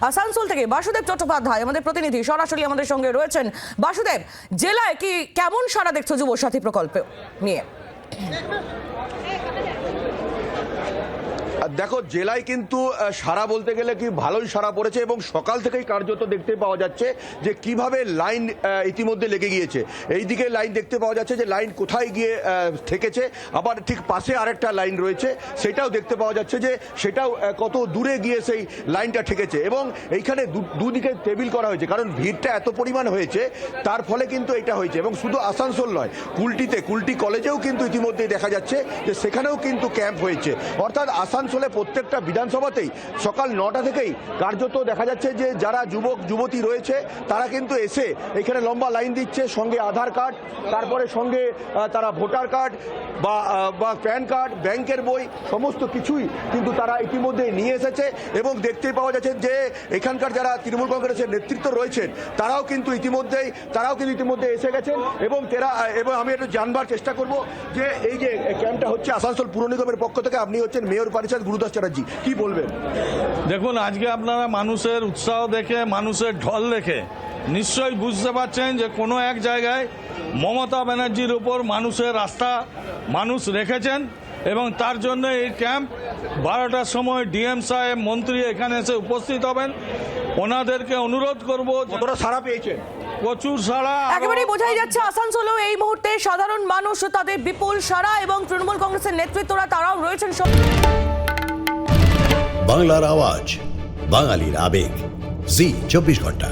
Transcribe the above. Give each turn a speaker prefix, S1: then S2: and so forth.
S1: আসানসোল থেকে বাসুদেব চট্টোপাধ্যায় আমাদের প্রতিনিধি সরাসরি আমাদের সঙ্গে রয়েছেন। বাসুদেব, জেলায় কি কেমন সাড়া দেখছো যুব সাথী প্রকল্প নিয়ে?
S2: দেখো, জেলায় কিন্তু সারা বলতে গেলে কি ভালোই সারা পড়েছে এবং সকাল থেকেই কার্যত দেখতে পাওয়া যাচ্ছে যে কিভাবে লাইন ইতিমধ্যে লেগে গিয়েছে। এইদিকে লাইন দেখতে পাওয়া যাচ্ছে যে লাইন কোথায় গিয়ে ঠেকেছে, আবার ঠিক পাশে আরেকটা লাইন রয়েছে সেটাও দেখতে পাওয়া যাচ্ছে যে সেটাও কত দূরে গিয়ে সেই লাইনটা ঠেকেছে। এবং এইখানে দুদিকে টেবিল করা হয়েছে, কারণ ভিড়টা এত পরিমাণ হয়েছে তার ফলে কিন্তু এটা হয়েছে। এবং শুধু আসানসোল নয়, কুলটি কলেজেও কিন্তু ইতিমধ্যেই দেখা যাচ্ছে যে সেখানেও কিন্তু ক্যাম্প হয়েছে। অর্থাৎ আসানসোলে প্রত্যেকটা বিধানসভাতেই সকাল 9টা থেকেই কার্যত দেখা যাচ্ছে যে যারা যুবক যুবতী রয়েছে তারা কিন্তু এসে এখানে লম্বা লাইন দিচ্ছে, সঙ্গে আধার কার্ড, তারপরে সঙ্গে তারা ভোটার কার্ড বা প্যান কার্ড, ব্যাংকের বই সমস্ত কিছুই কিন্তু তারা ইতিমধ্যে নিয়ে এসেছে। এবং দেখতেই পাওয়া যাচ্ছে যে এখানকার যারা তৃণমূল কংগ্রেসের নেতৃত্ব রয়েছেন তারাও কিন্তু ইতিমধ্যে এসে গেছেন। এবং আমি একটু জানবার চেষ্টা করব যে এই যে ক্যাম্পটা হচ্ছে আসানসোল পুর নিগমের পক্ষ থেকে, আপনি হচ্ছেন মেয়র পরিষদ গুরুদাস চ্যাটার্জি, কি বলবেন?
S3: দেখুন, আজকে আপনারা মানুষের উৎসাহ দেখে, মানুষের ঢল দেখে নিশ্চয়ই বুঝতে পারছেন যে কোনো এক জায়গায় মমতা ব্যানার্জির উপর মানুষের আস্থা মানুষ রেখেছেন এবং তার জন্য এই ক্যাম্প 12টার সময় ডিএম সাহেব মন্ত্রী এখানে এসে উপস্থিত হবেন। ওনাদেরকে অনুরোধ করব।
S2: কতটা সাড়া পেয়েছেন?
S3: প্রচুর সাড়া,
S1: একেবারেই বোঝাই যাচ্ছে আসানসোলেও এই মুহূর্তে সাধারণ মানুষ তাদের বিপুল সাড়া, এবং তৃণমূল কংগ্রেসের নেতৃত্বরা তারাও রয়েছেন।
S4: বাংলার আওয়াজ, বাঙালির আবেগ, জি 24 ঘন্টা।